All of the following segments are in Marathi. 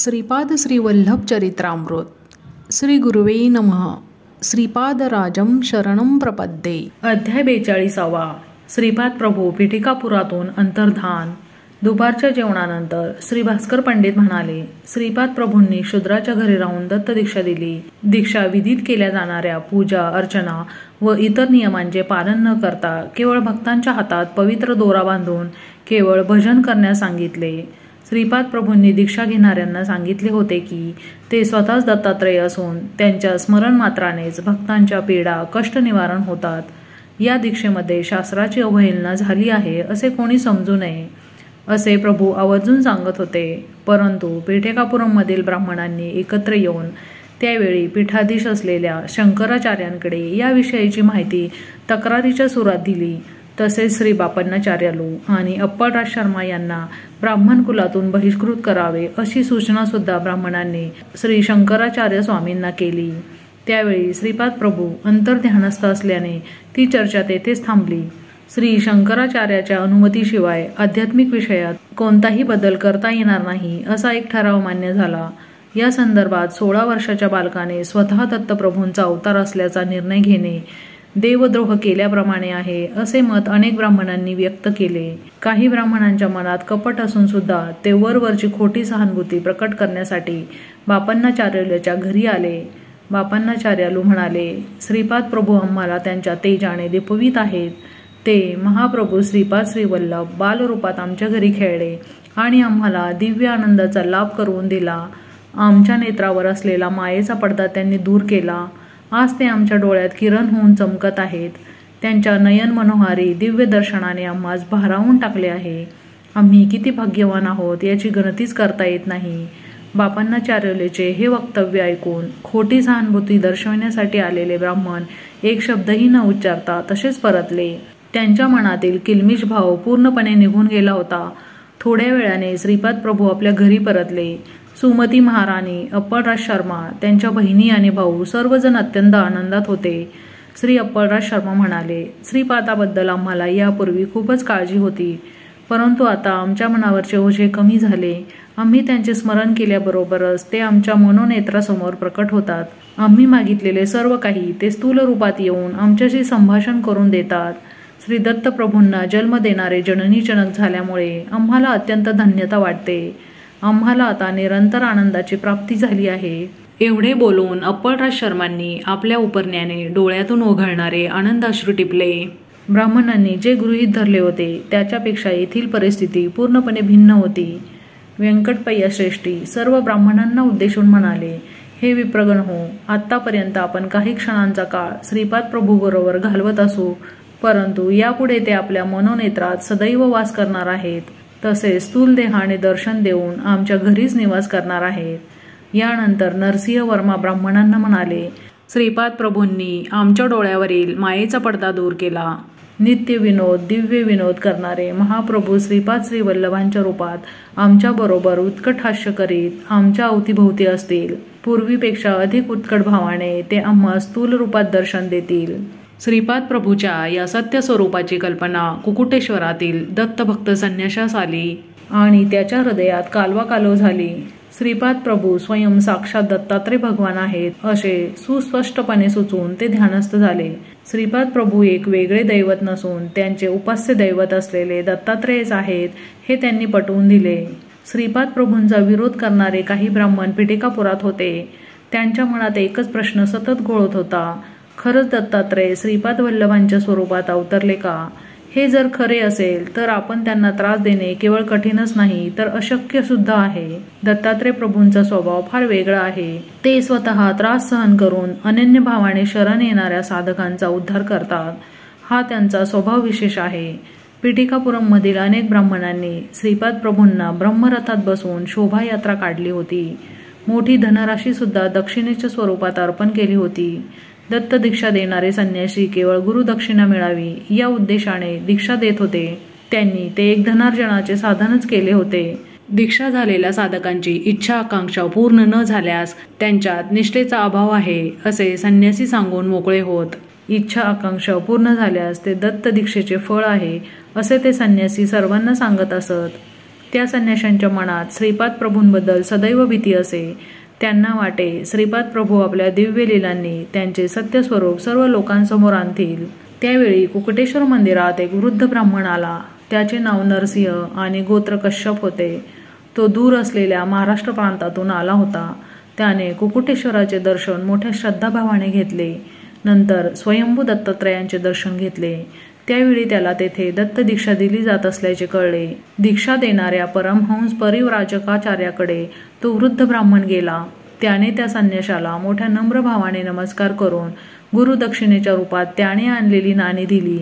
श्रीपाद श्री वल्लभ चरित्रामृत श्री गुरुवे नमः. श्रीपादराजं शरणं प्रपद्ये. अध्याय 42. श्रीपाद प्रभू पीठिकापुरातून अंतर्धान. दुपारच्या जेवणानंतर श्री भास्कर पंडित म्हणाले, श्रीपाद प्रभूंनी शूद्राच्या घरी राहून दत्त दीक्षा दिली. दीक्षा विधीत केल्या जाणाऱ्या पूजा अर्चना व इतर नियमांचे पालन न करता केवळ भक्तांच्या हातात पवित्र दोरा बांधून केवळ भजन करण्यास सांगितले. श्रीपाद प्रभूंनी दीक्षा घेणाऱ्यांना सांगितले होते की ते स्वतःच दत्तात्रेय असून त्यांच्या स्मरण मात्रानेच भक्तांच्या पीडा कष्ट निवारण होतात. या दीक्षेमध्ये शास्त्राची अवहेलना झाली आहे असे कोणी समजू नये असे प्रभू आवर्जून सांगत होते. परंतु पीठिकापुरममधील ब्राह्मणांनी एकत्र येऊन त्यावेळी पीठाधीश असलेल्या शंकराचार्यांकडे याविषयीची माहिती तक्रारीच्या सुरात दिली. तसेच श्री बापन्नाचार्यालू आणि अप्पलराज शर्मा यांना ब्राह्मण कुलातून बहिष्कृत करावे अशी सूचना सुद्धा ब्राह्मणांनी श्री शंकराचार्य स्वामींना केली. त्यावेळी श्रीपाद प्रभू अंतर्ध्यानस्थ असल्याने ती चर्चा तेथेच थांबली. श्री शंकराचार्याच्या अनुमतीशिवाय आध्यात्मिक विषयात कोणताही बदल करता येणार नाही असा एक ठराव मान्य झाला. या संदर्भात 16 वर्षाच्या बालकाने स्वतः दत्तप्रभूंचा अवतार असल्याचा निर्णय घेणे देवद्रोह केल्याप्रमाणे आहे असे मत अनेक ब्राह्मणांनी व्यक्त केले. काही ब्राह्मणांच्या मनात कपट असून सुद्धा ते वरवरची खोटी सहानुभूती प्रकट करण्यासाठी बापन्नाचार्याच्या घरी आले. बापन्नाचार्यालू म्हणाले, श्रीपाद प्रभू आम्हाला त्यांच्या तेजाने दीपवित आहेत. ते महाप्रभू श्रीपाद श्रीवल्लभ बालरूपात आमच्या घरी खेळले आणि आम्हाला दिव्य आनंदाचा लाभ करून दिला. आमच्या नेत्रावर असलेला मायेचा पडदा त्यांनी दूर केला. आज ते आमच्या डोळ्यात किरण होऊन चमकत आहेत. त्यांच्या नयन मनोहारी दिव्य दर्शनाने आम्हास भारावून टाकले आहे. आम्ही किती भाग्यवान आहोत याची गणतीच करता येत नाही. बापन्नाचार्याचे हे वक्तव्य ऐकून खोटी सहानुभूती दर्शवण्यासाठी आलेले ब्राह्मण एक शब्दही न उच्चारता तसेच परतले. त्यांच्या मनातील किलमिश भाव पूर्णपणे निघून गेला होता. थोड्या वेळाने श्रीपाद प्रभू आपल्या घरी परतले. सुमती महाराणी, अप्पलराज शर्मा, त्यांच्या बहिणी आणि भाऊ सर्वजण अत्यंत आनंदात होते. श्री अप्पलराज शर्मा म्हणाले, श्रीपादाबद्दल आम्हाला यापूर्वी खूपच काळजी होती, परंतु आता आमच्या मनावरचे ओझे कमी झाले. आम्ही त्यांचे स्मरण केल्याबरोबरच ते आमच्या मनोनेत्रासमोर प्रकट होतात. आम्ही मागितलेले सर्व काही ते स्थूल रूपात येऊन आमच्याशी संभाषण करून देतात. श्री दत्तप्रभूंना जन्म देणारे जननी जनक झाल्यामुळे आम्हाला अत्यंत धन्यता वाटते. आम्हाला आता निरंतर आनंदाची प्राप्ती झाली आहे. एवढे बोलून अप्पलराज शर्मांनी आपल्या उपरण्याने डोळ्यातून ओघळणारे आनंदाश्रू टिपले. ब्राह्मणांनी जे गृहीत धरले होते त्याच्यापेक्षा येथील परिस्थिती पूर्णपणे भिन्न होती. व्यंकटपय्या श्रेष्ठी सर्व ब्राह्मणांना उद्देशून म्हणाले, हे विप्रगण हो, आत्तापर्यंत आपण काही क्षणांचा काळ श्रीपाद प्रभूबरोबर घालवत असू, परंतु यापुढे ते आपल्या मनोनेत्रात सदैव वास करणार आहेत. तसेच स्थूल देहाने दर्शन देऊन आमच्या घरीच निवास करणार आहेत. यानंतर नरसिंह वर्मा ब्राह्मणांना म्हणाले, श्रीपाद प्रभूंनी आमच्या डोळ्यावरील मायेचा पडदा दूर केला. नित्य विनोद दिव्य विनोद करणारे महाप्रभू श्रीपाद श्रीवल्लभांच्या रूपात आमच्याबरोबर उत्कट हास्य करीत आमच्या अवतीभोवती असतील. पूर्वीपेक्षा अधिक उत्कट भावाने ते आम्हा स्थूल रूपात दर्शन देतील. श्रीपाद प्रभूच्या या सत्य स्वरूपाची कल्पना कुकुटेश्वरातील दत्तभक्त संन्याशास आली आणि त्याच्या हृदयात कालवाकालव झाली. श्रीपाद प्रभू स्वयं साक्षात दत्तात्रय भगवान आहेत असे सुस्पष्टपणे सुचून ते ध्यानस्थ झाले. श्रीपाद प्रभू एक वेगळे दैवत नसून त्यांचे उपास्य दैवत असलेले दत्तात्रेयच आहेत हे त्यांनी पटवून दिले. श्रीपाद प्रभूंचा विरोध करणारे काही ब्राह्मण पीठिकापुरात होते. त्यांच्या मनात एकच प्रश्न सतत घोळत होता, खरंच दत्तात्रय श्रीपाद वल्लभांच्या स्वरूपात अवतरले का? हे जर खरे असेल तर आपण त्यांना त्रास देणे केवळ कठीणच नाही तर अशक्य सुद्धा आहे. दत्तात्रय प्रभूंचा स्वभाव फार वेगळा आहे. ते स्वतः त्रास सहन करून अनन्य भावाने शरण येणाऱ्या साधकांचा उद्धार करतात. हा त्यांचा स्वभाव विशेष आहे. पीठिकापुरममधील अनेक ब्राह्मणांनी श्रीपाद प्रभूंना ब्रह्मरथात बसवून शोभायात्रा काढली होती. मोठी धनराशी सुद्धा दक्षिणेच्या स्वरूपात अर्पण केली होती. दत्त दीक्षा देणारे संन्यासी केवळ गुरुदक्षिणा मिळावी या उद्देशाने दीक्षा देत होते. त्यांनी ते एक धनार्जनाचे साधनच केले होते. दीक्षा झालेल्या साधकांची इच्छा आकांक्षा पूर्ण न झाल्यास त्यांच्यात निष्ठेचा अभाव आहे असे संन्यासी सांगून मोकळे होत. इच्छा आकांक्षा पूर्ण झाल्यास ते दत्त दीक्षेचे फळ आहे असे ते संन्यासी सर्वांना सांगत असत. त्या संन्याशांच्या मनात श्रीपाद प्रभूंबद्दल सदैव भीती असे. त्यांना वाटे श्रीपाद प्रभू आपल्या दिव्य लीलांनी त्यांचे सत्य स्वरूप सर्व लोकांसमोर आणतील. त्यावेळी कुकुटेश्वर मंदिरात एक वृद्ध ब्राह्मण आला. त्याचे नाव नरसिंह आणि गोत्र कश्यप होते. तो दूर असलेल्या महाराष्ट्र प्रांतातून आला होता. त्याने कुकुटेश्वराचे दर्शन मोठ्या श्रद्धाभावाने घेतले. नंतर स्वयंभू दत्तात्रयांचे दर्शन घेतले. त्यावेळी त्याला तेथे दत्त दीक्षा दिली जात असल्याचे कळले. दीक्षा देणाऱ्या परमहंस परिव्राजकाचार्याकडे तो वृद्ध ब्राह्मण गेला. त्याने त्या संन्याशाला मोठ्या नम्र भावाने नमस्कार करून गुरुदक्षिणेच्या रूपात त्याने आणलेली नाणी दिली.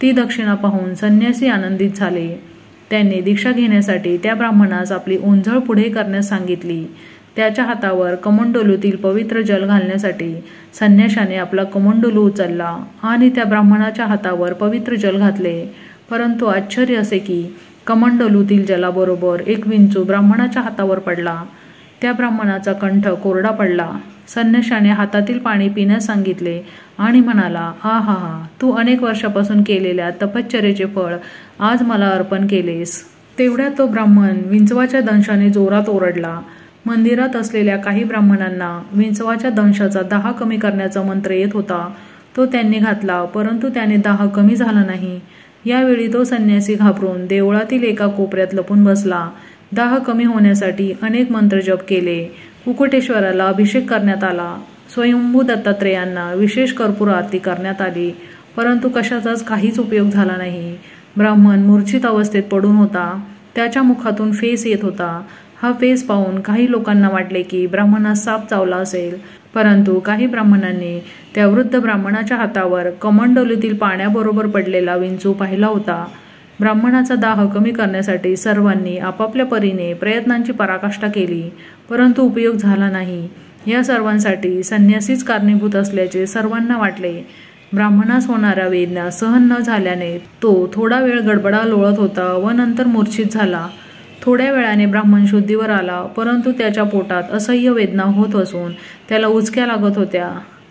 ती दक्षिणा पाहून संन्यासी आनंदित झाले. त्यांनी दीक्षा घेण्यासाठी त्या ब्राह्मणास आपली ओंझळ पुढे करण्यास सांगितली. त्याच्या हातावर कमंडलूतील पवित्र जल घालण्यासाठी संन्याशाने आपला कमंडलू उचलला आणि त्या ब्राह्मणाच्या हातावर पवित्र जल घातले. परंतु आश्चर्य असे की कमंडलूतील जलाबरोबर एक विंचू ब्राह्मणाच्या हातावर पडला. त्या ब्राह्मणाचा कंठ कोरडा पडला. संन्याशाने हातातील पाणी पिण्यास सांगितले आणि म्हणाला, आहा, तू अनेक वर्षापासून केलेल्या तपश्चर्येचे फळ आज मला अर्पण केलेस. तेवढ्यात तो ब्राह्मण विंचवाच्या दंशाने जोरात ओरडला. मंदिरात असलेल्या काही ब्राह्मणांना विंचवाच्या दंशाचा दाह कमी करण्याचा मंत्र येत होता. तो त्यांनी घातला, परंतु त्याने दाह कमी झाला नाही. यावेळी तो संन्यासी घाबरून देवळातील एका कोपऱ्यात लपून बसला. दाह कमी होण्यासाठी अनेक मंत्र जप केले. कुकुटेश्वराला अभिषेक करण्यात आला. स्वयंभू दत्तात्रयांना विशेष कर्पूर आरती करण्यात आली, परंतु कशाचाच काहीच उपयोग झाला नाही. ब्राह्मण मूर्छित अवस्थेत पडून होता. त्याच्या मुखातून फेस येत होता. हा फेस पाहून काही लोकांना वाटले की ब्राह्मणास साप चावला असेल, परंतु काही ब्राह्मणांनी त्या वृद्ध ब्राह्मणाच्या हातावर कमंडलूतील पाण्याबरोबर पडलेला विंचू पाहिला होता. ब्राह्मणाचा दाह कमी करण्यासाठी सर्वांनी आपापल्या परीने प्रयत्नांची पराकाष्ठा केली, परंतु उपयोग झाला नाही. या सर्वांसाठी संन्यासीच कारणीभूत असल्याचे सर्वांना वाटले. ब्राह्मणास होणाऱ्या वेदना सहन न झाल्याने तो थोडा वेळ गडबडा लोळत होता व नंतर मूर्छित झाला. थोड्या वेळाने ब्राह्मण शुद्धीवर आला, परंतु त्याच्या पोटात असह्य वेदना होत असून त्याला उचक्या लागत होत्या.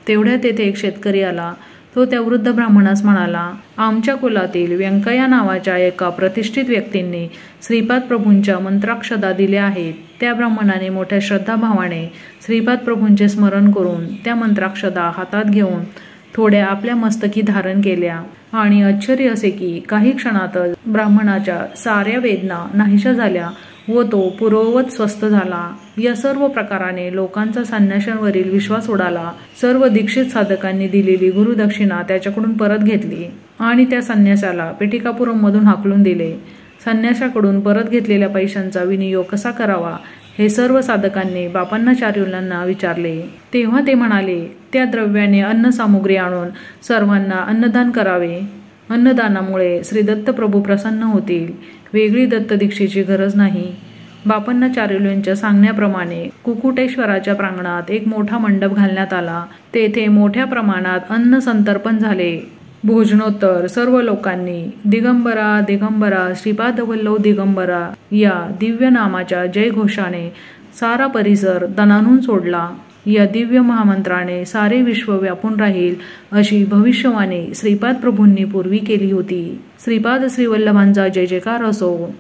तेवढ्यात तेथे एक शेतकरी आला. तो त्या वृद्ध ब्राह्मणास म्हणाला, आमच्या कुलातील व्यंकय्या नावाच्या एका प्रतिष्ठित व्यक्तींनी श्रीपाद प्रभूंच्या मंत्राक्षदा दिल्या आहेत. त्या ब्राह्मणाने मोठ्या श्रद्धाभावाने श्रीपाद प्रभूंचे स्मरण करून त्या मंत्राक्षदा हातात घेऊन थोड्या आपल्या मस्तकी धारण केल्या आणि आश्चर्य असे की काही क्षणातच ब्राह्मणाच्या साऱ्या वेदना नाहीशा झाल्या व तो पूर्ववत स्वस्थ झाला. या सर्व प्रकाराने लोकांचा संन्याशांवरील विश्वास उडाला. सर्व दीक्षित साधकांनी दिलेली गुरुदक्षिणा त्याच्याकडून परत घेतली आणि त्या संन्यासाला पिठिकापुरममधून हाकलून दिले. संन्याशाकडून परत घेतलेल्या पैशांचा विनियोग कसा करावा हे सर्व साधकांनी बापन्नाचार्युलांना विचारले. तेव्हा ते म्हणाले, त्या द्रव्याने अन्न सामुग्री आणून सर्वांना अन्नदान करावे. अन्नदानामुळे श्री दत्त प्रभू प्रसन्न होतील. वेगळी दत्त दीक्षेची गरज नाही. बापन्नाचार्युलांच्या सांगण्याप्रमाणे कुकुटेश्वराच्या प्रांगणात एक मोठा मंडप घालण्यात आला. तेथे मोठ्या प्रमाणात अन्न संतर्पण झाले. भोजनोत्तर सर्व लोकांनी दिगंबरा दिगंबरा श्रीपादवल्लभ दिगंबरा या दिव्य नामाच्या जयघोषाने सारा परिसर दणानून सोडला. या दिव्य महामंत्राने सारे विश्व व्यापून राहील अशी भविष्यवाणी श्रीपाद प्रभूंनी पूर्वी केली होती. श्रीपाद श्रीवल्लभांचा जय जयकार असो.